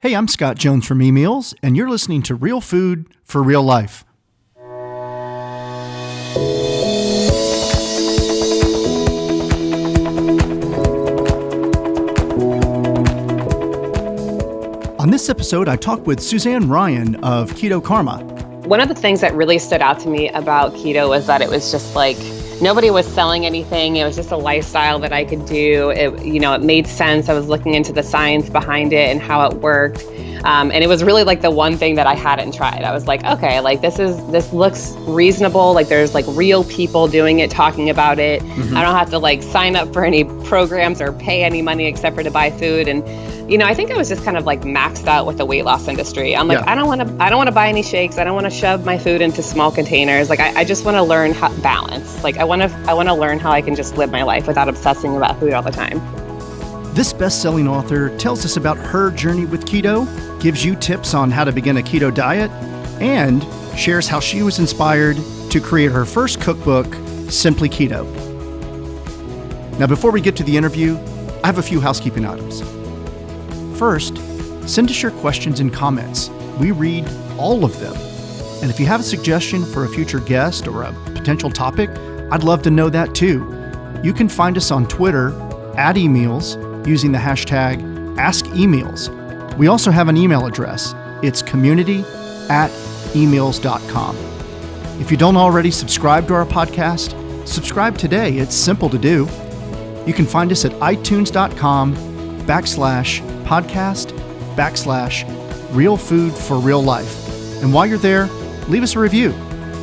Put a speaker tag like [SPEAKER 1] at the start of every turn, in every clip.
[SPEAKER 1] Hey, I'm Scott Jones from eMeals, and you're listening to Real Food for Real Life. On this episode, I talk with Suzanne Ryan of Keto Karma.
[SPEAKER 2] One of the things that really stood out to me about keto was that it was just like nobody was selling anything. It was just a lifestyle that I could do. It made sense. I was looking into the science behind it and how it worked. And it was really like the one thing that I hadn't tried. I was like, okay, like this looks reasonable. Like there's like real people doing it, talking about it. Mm-hmm. I don't have to like sign up for any programs or pay any money except for to buy food. And I think I was just kind of like maxed out with the weight loss industry. I'm like, yeah. I don't want to buy any shakes. I don't want to shove my food into small containers. Like I just want to learn balance. Like I want to learn how I can just live my life without obsessing about food all the time.
[SPEAKER 1] This best-selling author tells us about her journey with keto, gives you tips on how to begin a keto diet, and shares how she was inspired to create her first cookbook, Simply Keto. Now, before we get to the interview, I have a few housekeeping items. First, send us your questions and comments. We read all of them. And if you have a suggestion for a future guest or a potential topic, I'd love to know that too. You can find us on Twitter at eMeals using the hashtag AskEMeals. We also have an email address. It's community@emeals.com. If you don't already subscribe to our podcast, subscribe today. It's simple to do. You can find us at itunes.com/podcast/Real Food for Real Life. And while you're there, leave us a review.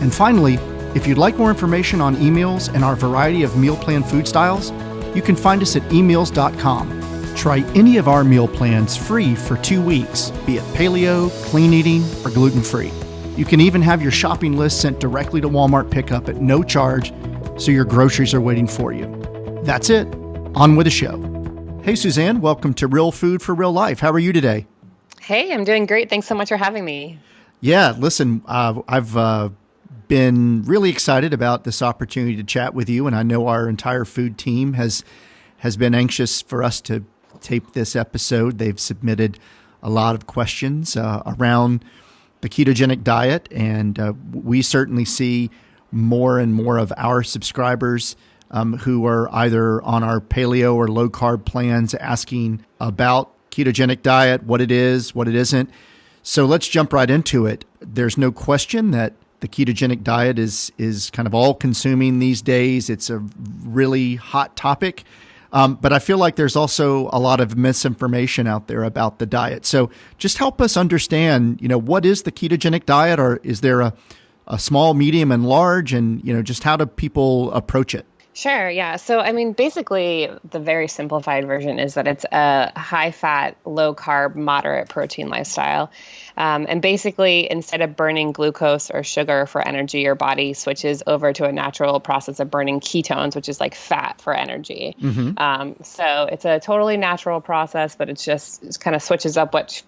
[SPEAKER 1] And finally, if you'd like more information on eMeals and our variety of meal plan food styles, you can find us at eMeals.com. Try any of our meal plans free for 2 weeks, be it paleo, clean eating, or gluten-free. You can even have your shopping list sent directly to Walmart pickup at no charge, so your groceries are waiting for you. That's it. On with the show. Hey, Suzanne, welcome to Real Food for Real Life. How are you today?
[SPEAKER 2] Hey, I'm doing great. Thanks so much for having me.
[SPEAKER 1] Yeah, listen, I've been really excited about this opportunity to chat with you, and I know our entire food team has been anxious for us to tape this episode. They've submitted a lot of questions around the ketogenic diet, and we certainly see more and more of our subscribers who are either on our paleo or low carb plans asking about ketogenic diet, what it is, what it isn't. So let's jump right into it. There's no question that the ketogenic diet is kind of all consuming these days. It's a really hot topic. But I feel like there's also a lot of misinformation out there about the diet. So just help us understand, what is the ketogenic diet, or is there a small, medium, and large, and, just how do people approach it?
[SPEAKER 2] Sure. Yeah. So, basically the very simplified version is that it's a high fat, low carb, moderate protein lifestyle. And basically, instead of burning glucose or sugar for energy, your body switches over to a natural process of burning ketones, which is like fat for energy. Mm-hmm. So it's a totally natural process, but it kind of switches up what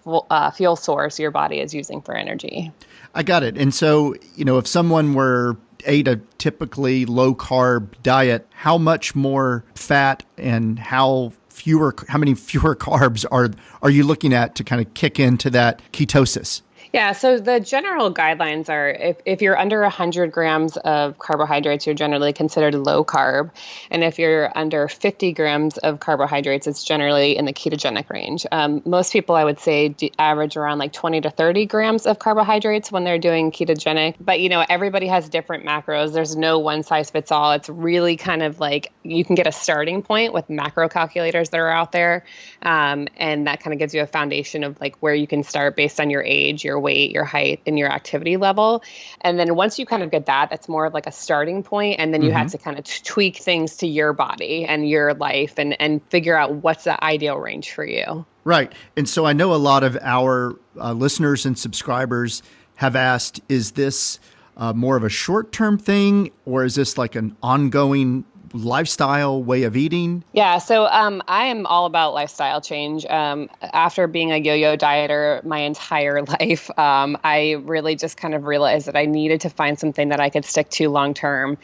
[SPEAKER 2] fuel source your body is using for energy.
[SPEAKER 1] I got it. And so, if someone were ate a typically low carb diet, how much more fat and how many fewer carbs are you looking at to kind of kick into that ketosis?
[SPEAKER 2] Yeah, so the general guidelines are if you're under 100 grams of carbohydrates, you're generally considered low carb. And if you're under 50 grams of carbohydrates, it's generally in the ketogenic range. Most people, I would say, average around like 20 to 30 grams of carbohydrates when they're doing ketogenic. But, everybody has different macros. There's no one size fits all. It's really kind of like you can get a starting point with macro calculators that are out there. And that kind of gives you a foundation of like where you can start based on your age, your weight, your height, and your activity level. And then once you kind of get that, that's more of like a starting point. And then you have to kind of tweak things to your body and your life and figure out what's the ideal range for you.
[SPEAKER 1] Right. And so I know a lot of our listeners and subscribers have asked, is this more of a short-term thing, or is this like an ongoing lifestyle way of eating?
[SPEAKER 2] Yeah, so I am all about lifestyle change. After being a yo-yo dieter my entire life, I really just kind of realized that I needed to find something that I could stick to long term.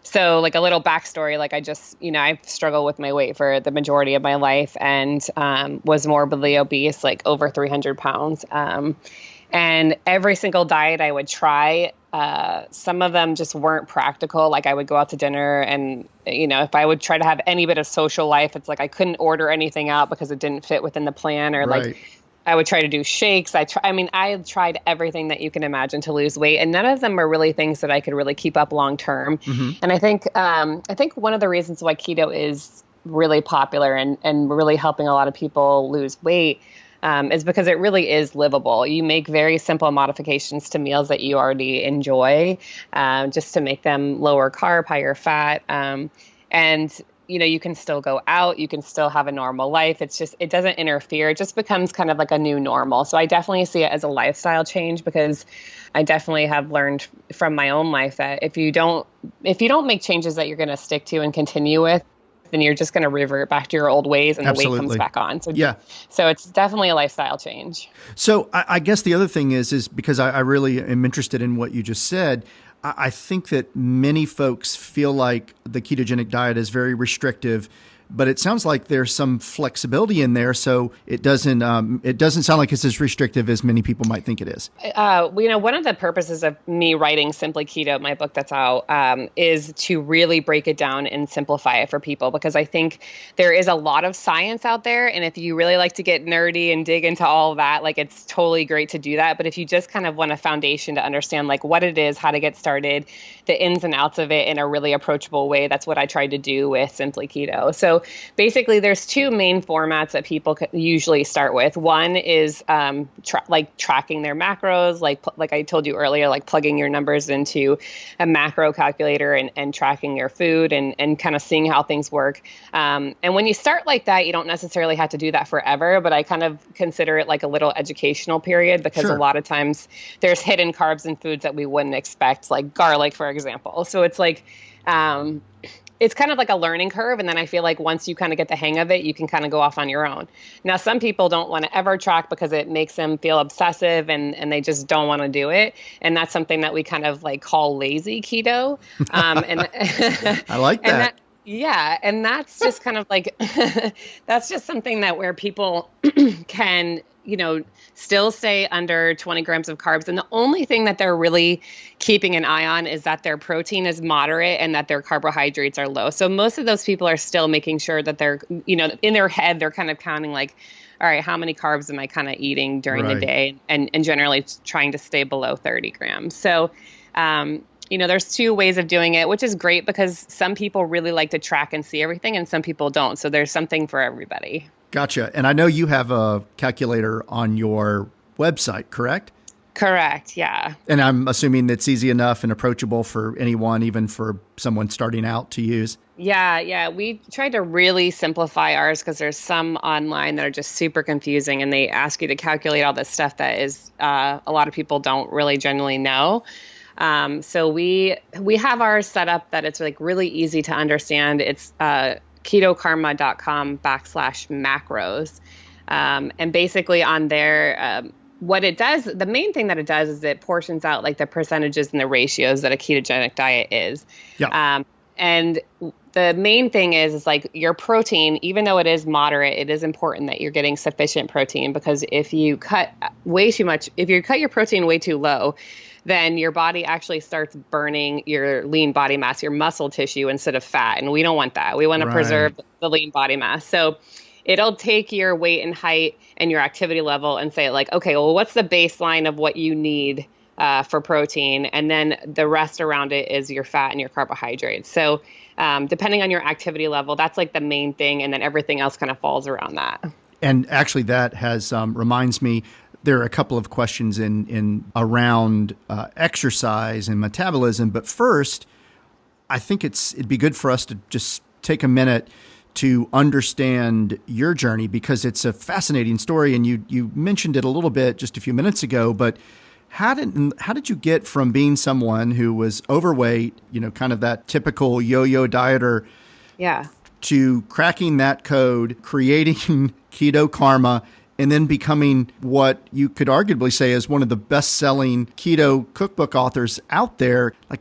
[SPEAKER 2] So like a little backstory, like I've struggled with my weight for the majority of my life and was morbidly obese, like over 300 pounds. And every single diet I would try, some of them just weren't practical. Like I would go out to dinner and, if I would try to have any bit of social life, it's like I couldn't order anything out because it didn't fit within the plan, or
[SPEAKER 1] Right.
[SPEAKER 2] like I would try to do shakes. I tried everything that you can imagine to lose weight, and none of them were really things that I could really keep up long term. And I think one of the reasons why keto is really popular and really helping a lot of people lose weight is because it really is livable. You make very simple modifications to meals that you already enjoy, just to make them lower carb, higher fat, and you can still go out, you can still have a normal life. It doesn't interfere. It just becomes kind of like a new normal. So I definitely see it as a lifestyle change, because I definitely have learned from my own life that if you don't make changes that you're going to stick to and continue with, then you're just going to revert back to your old ways and the weight comes back on. So
[SPEAKER 1] yeah.
[SPEAKER 2] So it's definitely a lifestyle change.
[SPEAKER 1] So I guess the other thing is because I really am interested in what you just said. I think that many folks feel like the ketogenic diet is very restrictive, but it sounds like there's some flexibility in there. So it doesn't sound like it's as restrictive as many people might think it is.
[SPEAKER 2] One of the purposes of me writing Simply Keto, my book that's out, is to really break it down and simplify it for people, because I think there is a lot of science out there. And if you really like to get nerdy and dig into all of that, like it's totally great to do that. But if you just kind of want a foundation to understand like what it is, how to get started, the ins and outs of it in a really approachable way, that's what I tried to do with Simply Keto. So basically, there's two main formats that people usually start with. One is tracking their macros, like I told you earlier, like plugging your numbers into a macro calculator and tracking your food and kind of seeing how things work. And when you start like that, you don't necessarily have to do that forever, but I kind of consider it like a little educational period, because
[SPEAKER 1] Sure.
[SPEAKER 2] a lot of times there's hidden carbs in foods that we wouldn't expect, like garlic, for example. So it's like, it's kind of like a learning curve. And then I feel like once you kind of get the hang of it, you can kind of go off on your own. Now, some people don't want to ever track because it makes them feel obsessive and they just don't want to do it. And that's something that we kind of like call lazy keto. And
[SPEAKER 1] I like that.
[SPEAKER 2] Yeah. And that's just kind of like, that's just something that where people can, still stay under 20 grams of carbs. And the only thing that they're really keeping an eye on is that their protein is moderate and that their carbohydrates are low. So most of those people are still making sure that they're, in their head, they're kind of counting like, all right, how many carbs am I kind of eating during the day? And generally trying to stay below 30 grams. So, there's two ways of doing it, which is great because some people really like to track and see everything and some people don't. So there's something for everybody.
[SPEAKER 1] Gotcha. And I know you have a calculator on your website, correct?
[SPEAKER 2] Correct. Yeah.
[SPEAKER 1] And I'm assuming that's easy enough and approachable for anyone, even for someone starting out to use.
[SPEAKER 2] Yeah. We tried to really simplify ours because there's some online that are just super confusing and they ask you to calculate all this stuff that is a lot of people don't really generally know. So we have ours set up that it's like really easy to understand. It's ketokarma.com/macros. And basically on there, what it does, the main thing that it does is it portions out like the percentages and the ratios that a ketogenic diet is.
[SPEAKER 1] Yeah.
[SPEAKER 2] And the main thing is like your protein, even though it is moderate, it is important that you're getting sufficient protein, because if you cut way too much, if you cut your protein way too low, then your body actually starts burning your lean body mass, your muscle tissue, instead of fat. And we don't want that. We want to preserve the lean body mass. So it'll take your weight and height and your activity level and say like, okay, well, what's the baseline of what you need for protein? And then the rest around it is your fat and your carbohydrates. So depending on your activity level, that's like the main thing. And then everything else kind of falls around that. And
[SPEAKER 1] actually that has reminds me, there are a couple of questions in around exercise and metabolism. But first, I think it'd be good for us to just take a minute to understand your journey, because it's a fascinating story. And you mentioned it a little bit just a few minutes ago, but how did you get from being someone who was overweight, kind of that typical yo-yo dieter, to cracking that code, creating Keto Karma, and then becoming what you could arguably say is one of the best-selling keto cookbook authors out there. Like,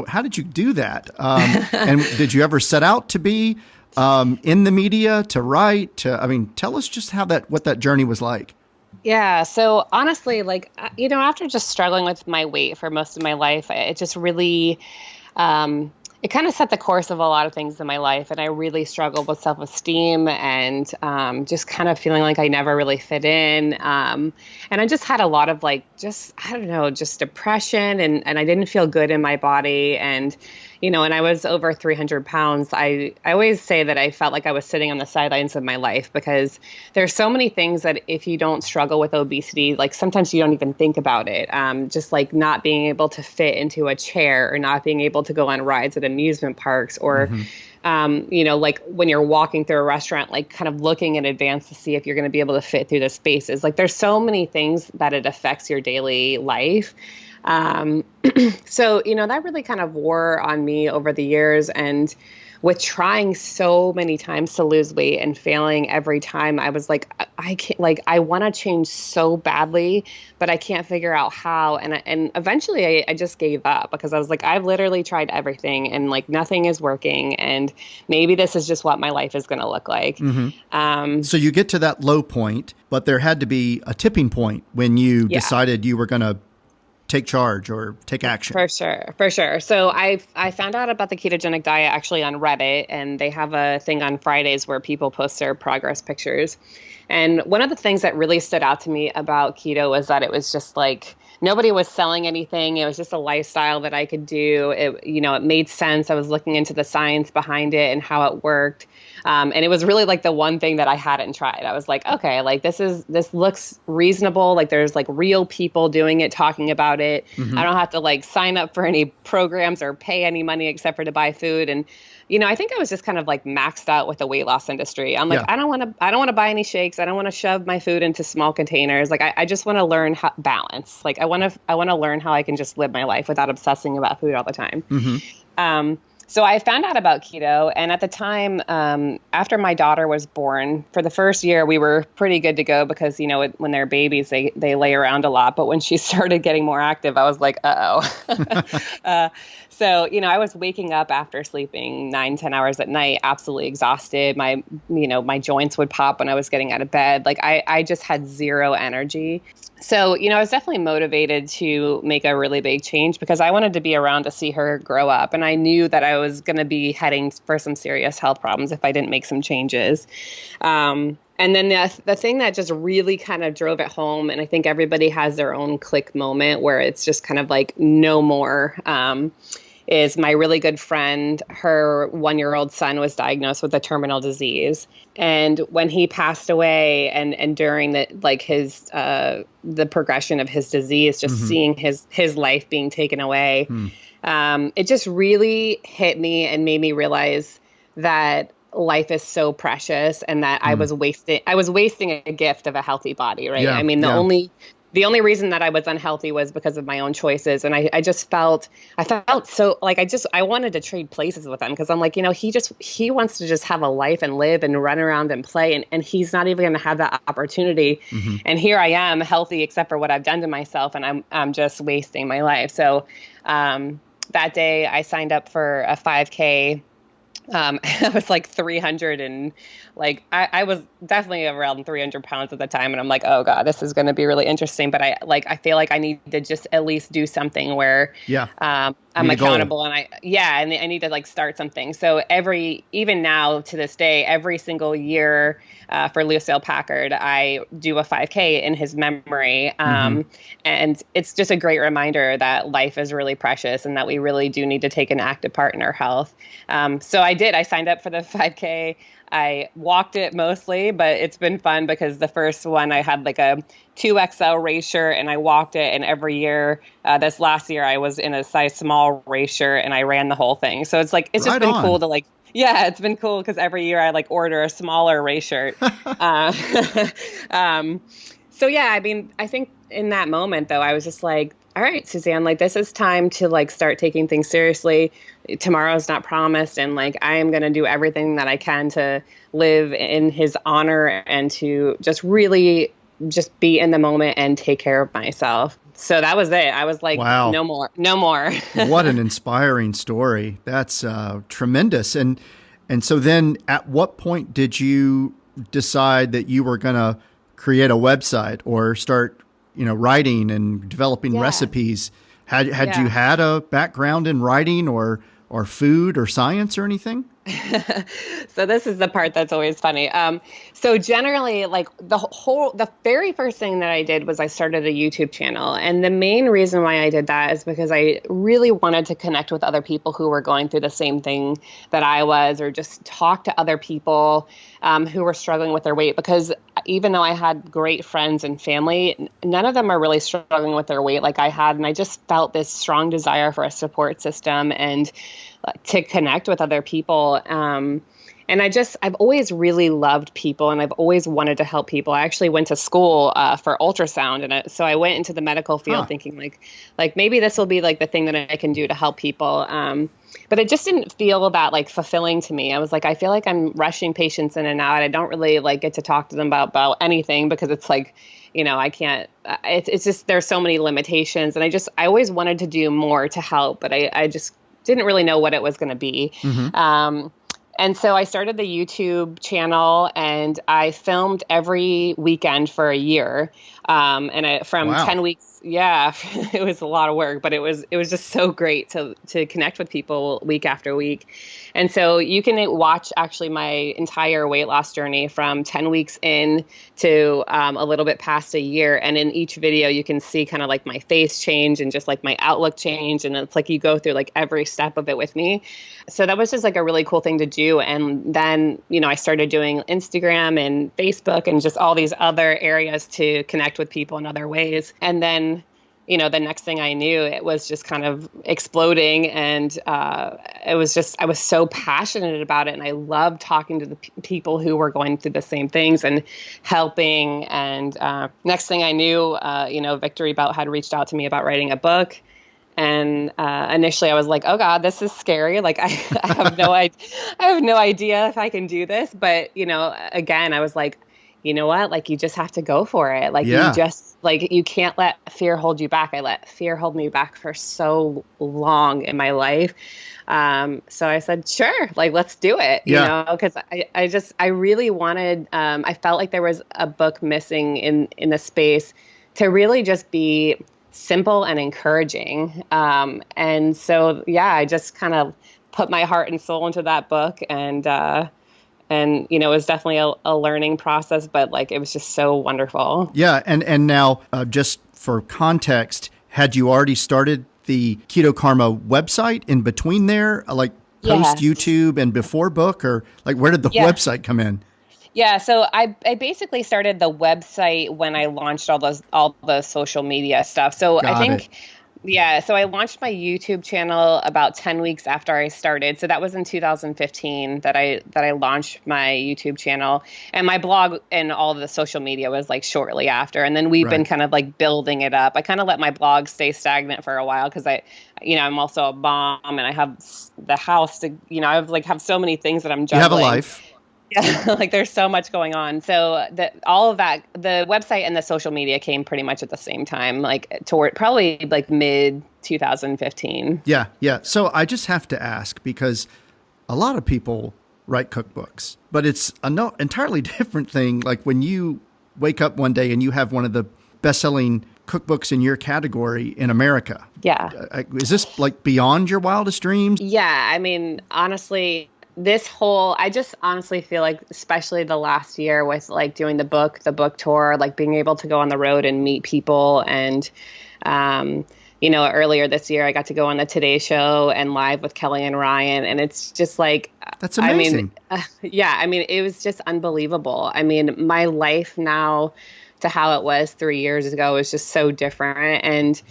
[SPEAKER 1] how did you do that? And did you ever set out to be in the media, to write? Tell us just what that journey was like.
[SPEAKER 2] Yeah. So honestly, after just struggling with my weight for most of my life, it just really, it kind of set the course of a lot of things in my life. And I really struggled with self-esteem and just kind of feeling like I never really fit in. And I just had a lot of just depression and I didn't feel good in my body. And, when I was over 300 pounds, I always say that I felt like I was sitting on the sidelines of my life because there's so many things that if you don't struggle with obesity, like sometimes you don't even think about it. Just like not being able to fit into a chair or not being able to go on rides at amusement parks or, like when you're walking through a restaurant, like kind of looking in advance to see if you're going to be able to fit through the spaces. Like there's so many things that it affects your daily life. So, that really kind of wore on me over the years. And with trying so many times to lose weight and failing every time, I was like, I can't, I want to change so badly, but I can't figure out how. And eventually I just gave up because I was like, I've literally tried everything and nothing is working. And maybe this is just what my life is going to look like.
[SPEAKER 1] So you get to that low point, but there had to be a tipping point when you decided you were going to take charge or take action.
[SPEAKER 2] For sure. So I found out about the ketogenic diet actually on Reddit, and they have a thing on Fridays where people post their progress pictures. And one of the things that really stood out to me about keto was that it was just nobody was selling anything. It was just a lifestyle that I could do. It made sense. I was looking into the science behind it and how it worked. And it was really the one thing that I hadn't tried. I was like, okay, this looks reasonable. There's real people doing it, talking about it. I don't have to sign up for any programs or pay any money except for to buy food. And, I think I was just kind of maxed out with the weight loss industry. I'm I don't want to buy any shakes. I don't want to shove my food into small containers. I just want to learn balance. I want to learn how I can just live my life without obsessing about food all the time. So I found out about keto, and at the time, after my daughter was born, for the first year, we were pretty good to go because, when they're babies, they lay around a lot. But when she started getting more active, I was like, uh-oh. So, I was waking up after sleeping 9-10 hours at night, absolutely exhausted. My joints would pop when I was getting out of bed. I just had zero energy. So, I was definitely motivated to make a really big change because I wanted to be around to see her grow up. And I knew that I was going to be heading for some serious health problems if I didn't make some changes. And then the thing that just really kind of drove it home, and I think everybody has their own click moment where it's just kind of no more, is my really good friend, her 1-year-old son was diagnosed with a terminal disease. And when he passed away and during the progression of his disease, just seeing his life being taken away, it just really hit me and made me realize that life is so precious and that I was wasting a gift of a healthy body, right?
[SPEAKER 1] Yeah,
[SPEAKER 2] The only reason that I was unhealthy was because of my own choices. And I felt so I wanted to trade places with him because I'm he wants to just have a life and live and run around and play. And he's not even going to have that opportunity. And here I am healthy, except for what I've done to myself. And I'm just wasting my life. So, that day I signed up for a 5K. I was 300 and I was definitely around 300 pounds at the time. And I'm like, oh God, this is going to be really interesting. But I feel like I need to just at least do something where, I'm accountable and I need to start something. So even now to this day, every single year, for Lucille Packard, I do a 5K in his memory. And it's just a great reminder that life is really precious and that we really do need to take an active part in our health. So I signed up for the 5K. I walked it mostly, but it's been fun because the first one I had a 2XL race shirt and I walked it. And every year, this last year, I was in a size small race shirt and I ran the whole thing. So it's just been cool to it's been cool because every year I order a smaller race shirt. So yeah, I think in that moment though, I was just all right, Suzanne, this is time to start taking things seriously. Tomorrow's not promised. And I am going to do everything that I can to live in his honor and to just really just be in the moment and take care of myself. So that was it. I was like,
[SPEAKER 1] wow,
[SPEAKER 2] no more, no more.
[SPEAKER 1] What an inspiring story. That's tremendous. And so then at what point did you decide that you were going to create a website or start, writing and developing recipes? Had you had a background in writing or food or science or anything?
[SPEAKER 2] So this is the part that's always funny. So generally, like the very first thing that I did was I started a YouTube channel. And the main reason why I did that is because I really wanted to connect with other people who were going through the same thing that I was, or just talk to other people who were struggling with their weight. Because even though I had great friends and family, none of them are really struggling with their weight like I had. And I just felt this strong desire for a support system and to connect with other people. And I've always really loved people, and I've always wanted to help people. I actually went to school for ultrasound, and so I went into the medical field thinking like maybe this will be like the thing that I can do to help people. But it just didn't feel that like fulfilling to me. I was like, I feel like I'm rushing patients in and out. I don't really like get to talk to them about anything because it's like, I can't, it's just, there's so many limitations. And I always wanted to do more to help, but I just didn't really know what it was going to be. Mm-hmm. And so I started the YouTube channel, and I filmed every weekend for a year. From 10 weeks, it was a lot of work, but it was just so great to connect with people week after week. And so you can watch actually my entire weight loss journey from 10 weeks in to a little bit past a year. And in each video, you can see kind of like my face change and just like my outlook change. And it's like you go through like every step of it with me. So that was just like a really cool thing to do. And then, I started doing Instagram and Facebook and just all these other areas to connect with people in other ways. And then, the next thing I knew, it was just kind of exploding. And I was so passionate about it. And I loved talking to the people who were going through the same things and helping. And next thing I knew, Victory Belt had reached out to me about writing a book. And initially I was like, oh God, this is scary. Like I have I have no idea if I can do this. But, again, I was like, you know what? Like, you just have to go for it. Like, you just, like, you can't let fear hold you back. I let fear hold me back for so long in my life. So I said, sure, like, let's do it, because I really wanted, I felt like there was a book missing in the space to really just be simple and encouraging. And so, I just kind of put my heart and soul into that book, and it was definitely a learning process, but like, it was just so wonderful.
[SPEAKER 1] Yeah. And now, just for context, had you already started the Keto Karma website in between there, like post YouTube and before book, or like, where did the website come in?
[SPEAKER 2] Yeah, so I basically started the website when I launched all the social media stuff. So I think, so I launched my YouTube channel about 10 weeks after I started. So that was in 2015 that I launched my YouTube channel, and my blog and all of the social media was like shortly after. And then we've been kind of like building it up. I kind of let my blog stay stagnant for a while because I'm also a mom, and I have the house to, have so many things that I'm juggling.
[SPEAKER 1] You have a life.
[SPEAKER 2] Yeah, like there's so much going on. So all of that, the website and the social media came pretty much at the same time, like toward probably like mid 2015.
[SPEAKER 1] Yeah. So I just have to ask, because a lot of people write cookbooks, but it's an entirely different thing. Like when you wake up one day and you have one of the best-selling cookbooks in your category in America.
[SPEAKER 2] Yeah.
[SPEAKER 1] Is this like beyond your wildest dreams?
[SPEAKER 2] Yeah. I mean, honestly, I just honestly feel like, especially the last year with like doing the book tour, like being able to go on the road and meet people. And, earlier this year, I got to go on the Today Show and live with Kelly and Ryan. And it's just like,
[SPEAKER 1] that's amazing.
[SPEAKER 2] It was just unbelievable. I mean, my life now to how it was 3 years ago is just so different. And,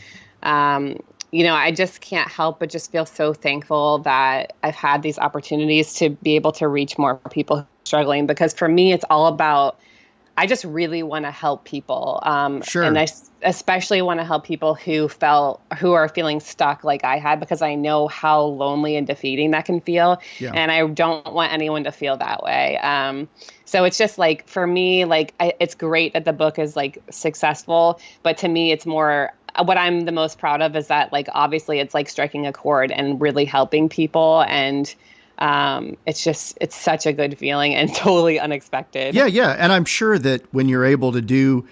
[SPEAKER 2] I just can't help but just feel so thankful that I've had these opportunities to be able to reach more people struggling, because for me, it's all about I just really want to help people.
[SPEAKER 1] Sure.
[SPEAKER 2] And I especially want to help people who are feeling stuck like I had, because I know how lonely and defeating that can feel.
[SPEAKER 1] Yeah.
[SPEAKER 2] And I don't want anyone to feel that way. So it's just like, for me, like, it's great that the book is like successful, but to me, it's more, what I'm the most proud of is that, like, obviously it's like striking a chord and really helping people. And it's such a good feeling and totally unexpected.
[SPEAKER 1] Yeah. Yeah. And I'm sure that when you're able to do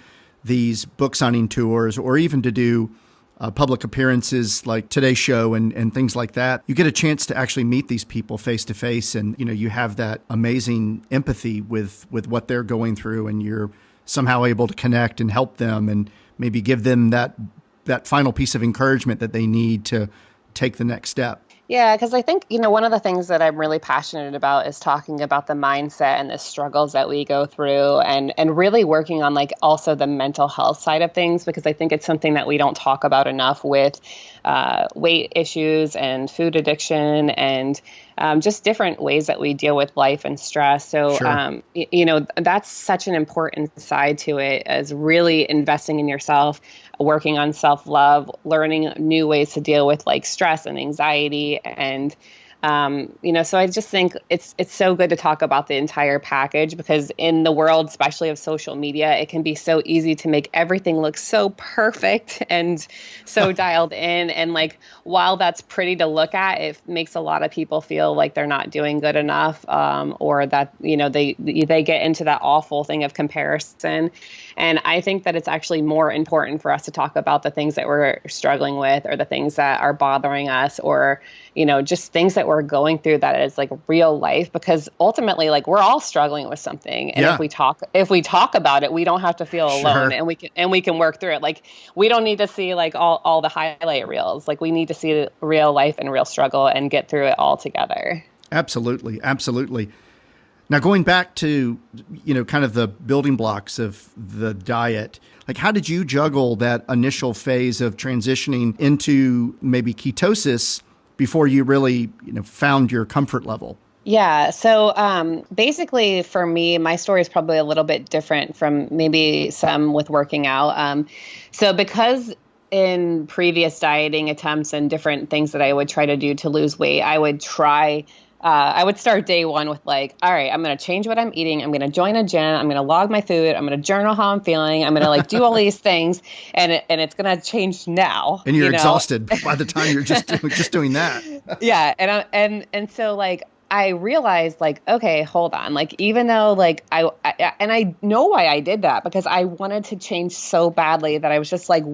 [SPEAKER 1] these book signing tours, or even to do public appearances like today's show and things like that, you get a chance to actually meet these people face to face. And, you have that amazing empathy with what they're going through, and you're somehow able to connect and help them and maybe give them that final piece of encouragement that they need to take the next step.
[SPEAKER 2] Yeah, because I think, one of the things that I'm really passionate about is talking about the mindset and the struggles that we go through, and really working on, like, also the mental health side of things, because I think it's something that we don't talk about enough with weight issues and food addiction and just different ways that we deal with life and stress. So,
[SPEAKER 1] Sure.
[SPEAKER 2] That's such an important side to it, as really investing in yourself, working on self-love, learning new ways to deal with, like, stress and anxiety. And, so I just think it's so good to talk about the entire package, because in the world, especially of social media, it can be so easy to make everything look so perfect and so dialed in. And, like, while that's pretty to look at, it makes a lot of people feel like they're not doing good enough, or that, they get into that awful thing of comparison. And I think that it's actually more important for us to talk about the things that we're struggling with, or the things that are bothering us, or, just things that we're going through that is, like, real life, because ultimately, like, we're all struggling with something. And
[SPEAKER 1] Yeah.
[SPEAKER 2] if we talk about it, we don't have to feel alone,
[SPEAKER 1] Sure.
[SPEAKER 2] and we can work through it. Like, we don't need to see, like, all the highlight reels. Like, we need to see real life and real struggle and get through it all together.
[SPEAKER 1] Absolutely. Absolutely. Now, going back to, kind of the building blocks of the diet, like, how did you juggle that initial phase of transitioning into maybe ketosis before you really, found your comfort level?
[SPEAKER 2] Yeah. So basically, for me, my story is probably a little bit different from maybe some with working out. So because in previous dieting attempts and different things that I would try to do to lose weight, I would start day one with, like, all right, I'm going to change what I'm eating. I'm going to join a gym. I'm going to log my food. I'm going to journal how I'm feeling. I'm going to, like, do all these things, and it's going to change now.
[SPEAKER 1] And you're exhausted by the time you're just doing that.
[SPEAKER 2] Yeah. And so, like, I realized, like, okay, hold on. Like, even though, like, I know why I did that, because I wanted to change so badly that I was just like,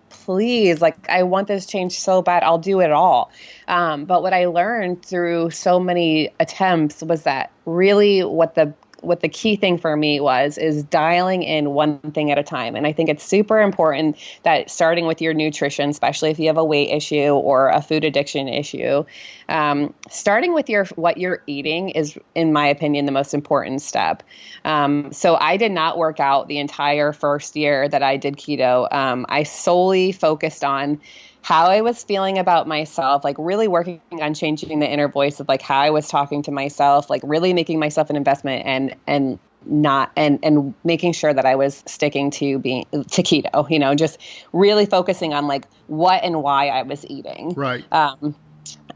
[SPEAKER 2] please, like, I want this change so bad. I'll do it all. But what I learned through so many attempts was that really what the key thing for me is dialing in one thing at a time. And I think it's super important that starting with your nutrition, especially if you have a weight issue or a food addiction issue, starting with what you're eating is, in my opinion, the most important step. So I did not work out the entire first year that I did keto. I solely focused on how I was feeling about myself, like, really working on changing the inner voice of, like, how I was talking to myself, like, really making myself an investment and making sure that I was sticking to keto, just really focusing on, like, what and why I was eating.
[SPEAKER 1] Right.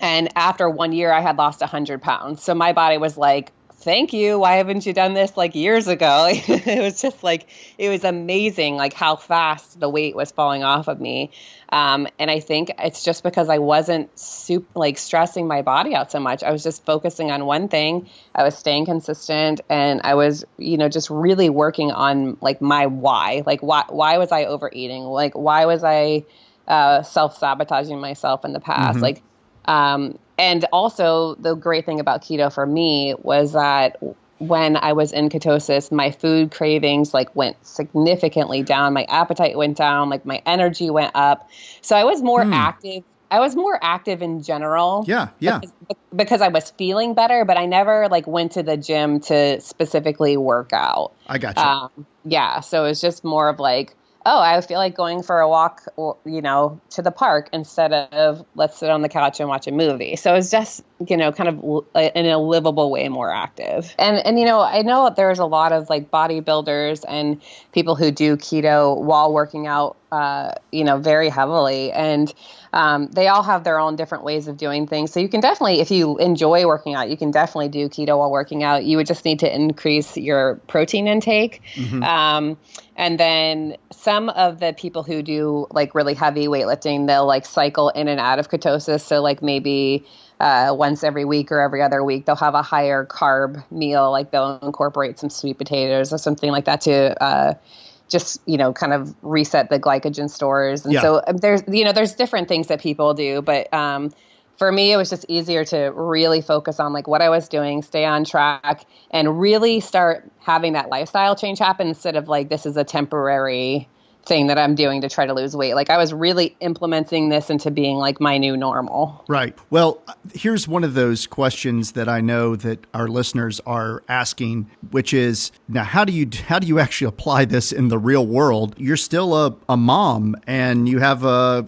[SPEAKER 2] And after 1 year, I had lost 100 pounds. So my body was like, thank you. Why haven't you done this, like, years ago? It was just, like, it was amazing, like, how fast the weight was falling off of me. And I think it's just because I wasn't stressing my body out so much. I was just focusing on one thing. I was staying consistent, and I was, just really working on, like, my why. Like, why was I overeating? Like, why was I self-sabotaging myself in the past?
[SPEAKER 1] Mm-hmm.
[SPEAKER 2] Like, and also the great thing about keto for me was that when I was in ketosis, my food cravings, like, went significantly down. My appetite went down, like, my energy went up. So I was more active. I was more active in general.
[SPEAKER 1] Yeah.
[SPEAKER 2] Because I was feeling better, but I never, like, went to the gym to specifically work out.
[SPEAKER 1] I got you.
[SPEAKER 2] Yeah. So it's just more of, like, oh, I feel like going for a walk, or, to the park instead of let's sit on the couch and watch a movie. So it's just, kind of in a livable way more active. And I know there's a lot of like bodybuilders and people who do keto while working out, very heavily. And they all have their own different ways of doing things. So you can definitely, if you enjoy working out, you can definitely do keto while working out. You would just need to increase your protein intake. Mm-hmm. And then some of the people who do like really heavy weightlifting, they'll like cycle in and out of ketosis. So like maybe once every week or every other week, they'll have a higher carb meal. Like they'll incorporate some sweet potatoes or something like that to just, kind of reset the glycogen stores. And so there's different things that people do. But for me, it was just easier to really focus on like what I was doing, stay on track, and really start having that lifestyle change happen instead of like, this is a temporary thing that I'm doing to try to lose weight. Like I was really implementing this into being like my new normal.
[SPEAKER 1] Right. Well, here's one of those questions that I know that our listeners are asking, which is, now, how do you actually apply this in the real world? You're still a mom and you have a,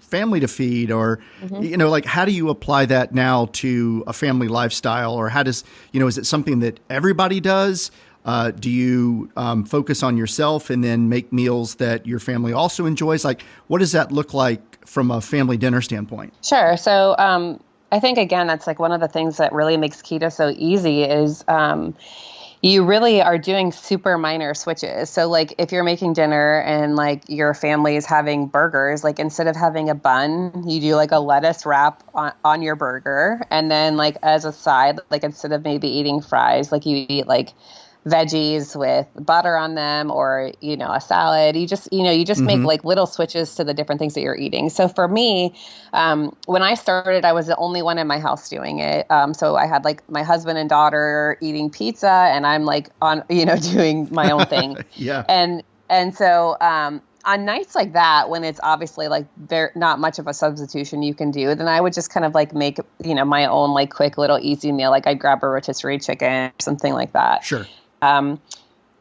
[SPEAKER 1] family to feed, or, like, how do you apply that now to a family lifestyle? Or how does, is it something that everybody does? Do you focus on yourself and then make meals that your family also enjoys? Like, what does that look like from a family dinner standpoint?
[SPEAKER 2] Sure. So I think, again, that's like one of the things that really makes keto so easy is you really are doing super minor switches. So like if you're making dinner and like your family is having burgers, like instead of having a bun, you do like a lettuce wrap on your burger. And then like as a side, like instead of maybe eating fries, like you eat like veggies with butter on them, or, a salad. You just make like little switches to the different things that you're eating. So for me, when I started, I was the only one in my house doing it. So I had like my husband and daughter eating pizza, and I'm like on, doing my own thing.
[SPEAKER 1] Yeah.
[SPEAKER 2] And so, on nights like that, when it's obviously like there not much of a substitution you can do, then I would just kind of like make, my own like quick little easy meal. Like I'd grab a rotisserie chicken or something like that.
[SPEAKER 1] Sure.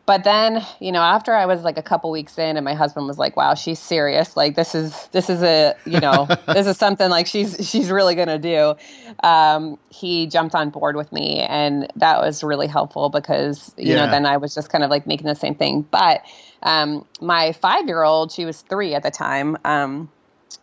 [SPEAKER 2] But then, after I was like a couple weeks in, and my husband was like, wow, she's serious. Like this is a, this is something like she's really going to do. He jumped on board with me, and that was really helpful because, then I was just kind of like making the same thing. But, my 5-year-old, she was 3 at the time.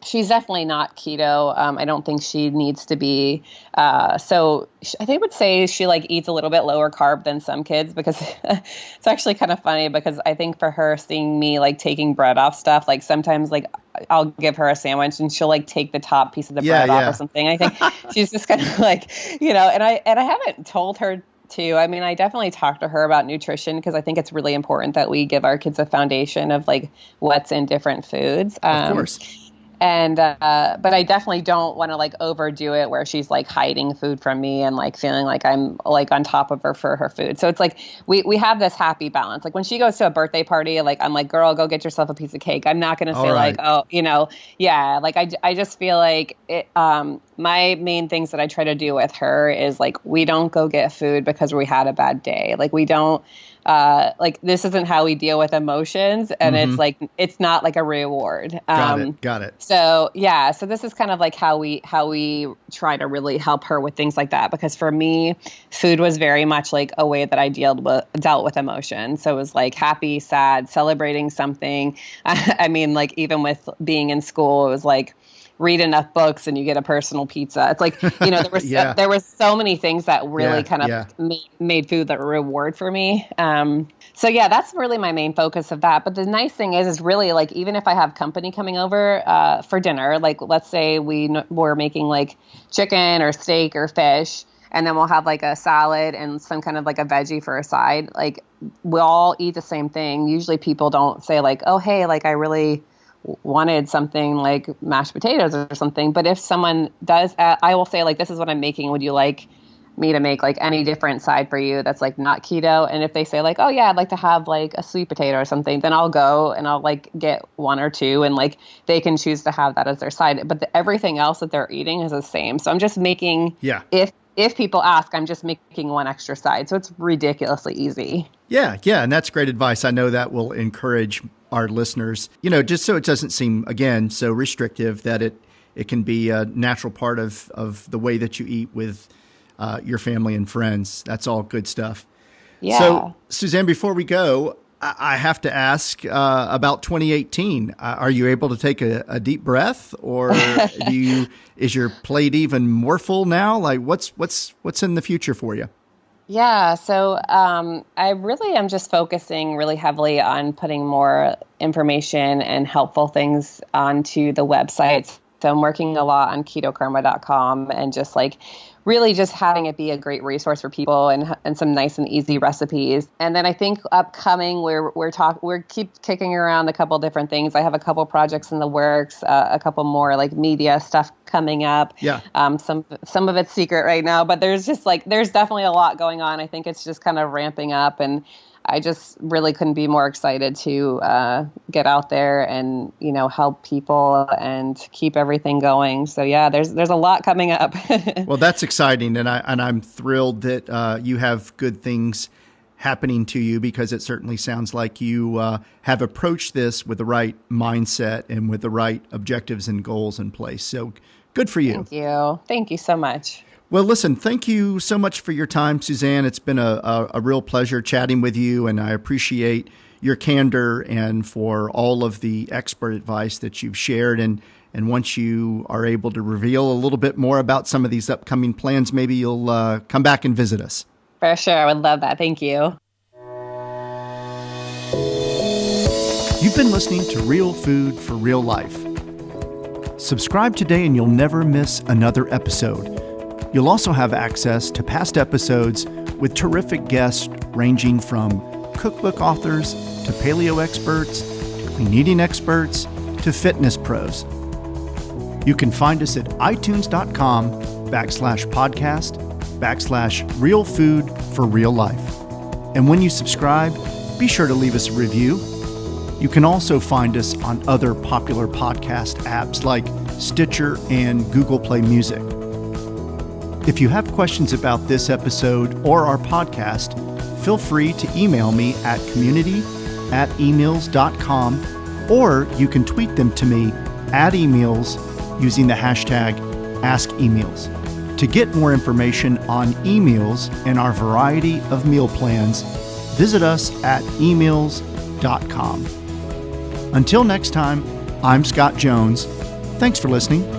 [SPEAKER 2] She's definitely not keto. I don't think she needs to be. So I think I would say she like eats a little bit lower carb than some kids, because it's actually kind of funny, because I think for her, seeing me like taking bread off stuff, like sometimes like I'll give her a sandwich and she'll like take the top piece of the bread off or something. I think she's just kind of like, and I haven't told her to. I mean, I definitely talk to her about nutrition, because I think it's really important that we give our kids a foundation of like what's in different foods.
[SPEAKER 1] Of course.
[SPEAKER 2] And, but I definitely don't want to like overdo it where she's like hiding food from me and like feeling like I'm like on top of her for her food. So it's like, we have this happy balance. Like when she goes to a birthday party, like I'm like, girl, go get yourself a piece of cake. I'm not going to say like, oh, like I just feel like it, my main things that I try to do with her is like, we don't go get food because we had a bad day. Like we don't, like this isn't how we deal with emotions, and it's like, it's not like a reward.
[SPEAKER 1] Got it.
[SPEAKER 2] So yeah, so this is kind of like how we try to really help her with things like that. Because for me, food was very much like a way that I dealt with emotion. So it was like happy, sad, celebrating something. I mean, like even with being in school, it was like, read enough books and you get a personal pizza. It's like, there was so many things that really made food the reward for me. So yeah, that's really my main focus of that. But the nice thing is really like, even if I have company coming over for dinner, like let's say we're making like chicken or steak or fish, and then we'll have like a salad and some kind of like a veggie for a side. Like we'll all eat the same thing. Usually people don't say like, oh, hey, like I really wanted something like mashed potatoes or something. But if someone does, I will say like, this is what I'm making. Would you like me to make like any different side for you that's like not keto? And if they say like, oh yeah, I'd like to have like a sweet potato or something, then I'll go and I'll like get 1 or 2, and like they can choose to have that as their side. But everything else that they're eating is the same. So I'm just making, if people ask, I'm just making 1 extra side. So it's ridiculously easy.
[SPEAKER 1] Yeah. And that's great advice. I know that will encourage our listeners, just so it doesn't seem, again, so restrictive, that it can be a natural part of the way that you eat with your family and friends. That's all good stuff.
[SPEAKER 2] Yeah.
[SPEAKER 1] So, Suzanne, before we go, I have to ask about 2018. Are you able to take a deep breath, or is your plate even more full now? Like, what's in the future for you?
[SPEAKER 2] Yeah, so I really am just focusing really heavily on putting more information and helpful things onto the website. So I'm working a lot on ketokarma.com and just really just having it be a great resource for people and some nice and easy recipes. And then I think upcoming, we're keep kicking around a couple different things. I have a couple projects in the works, a couple more media stuff coming up.
[SPEAKER 1] Yeah.
[SPEAKER 2] Some of it's secret right now, but there's definitely a lot going on. I think it's just kind of ramping up, and I just really couldn't be more excited to get out there and, help people and keep everything going. So yeah, there's a lot coming up.
[SPEAKER 1] Well, that's exciting. And I'm thrilled that you have good things happening to you, because it certainly sounds like you have approached this with the right mindset and with the right objectives and goals in place. So good for you.
[SPEAKER 2] Thank you. Thank you so much.
[SPEAKER 1] Well, listen, thank you so much for your time, Suzanne. It's been a real pleasure chatting with you, and I appreciate your candor and for all of the expert advice that you've shared. And once you are able to reveal a little bit more about some of these upcoming plans, maybe you'll come back and visit us.
[SPEAKER 2] For sure. I would love that. Thank you.
[SPEAKER 1] You've been listening to Real Food for Real Life. Subscribe today and you'll never miss another episode. You'll also have access to past episodes with terrific guests ranging from cookbook authors to paleo experts, to clean eating experts, to fitness pros. You can find us at itunes.com/podcast/Real Food for Real Life. And when you subscribe, be sure to leave us a review. You can also find us on other popular podcast apps like Stitcher and Google Play Music. If you have questions about this episode or our podcast, feel free to email me at community@eMeals.com, or you can tweet them to me at eMeals using the hashtag AskEMeals. To get more information on eMeals and our variety of meal plans, visit us at eMeals.com. Until next time, I'm Scott Jones. Thanks for listening.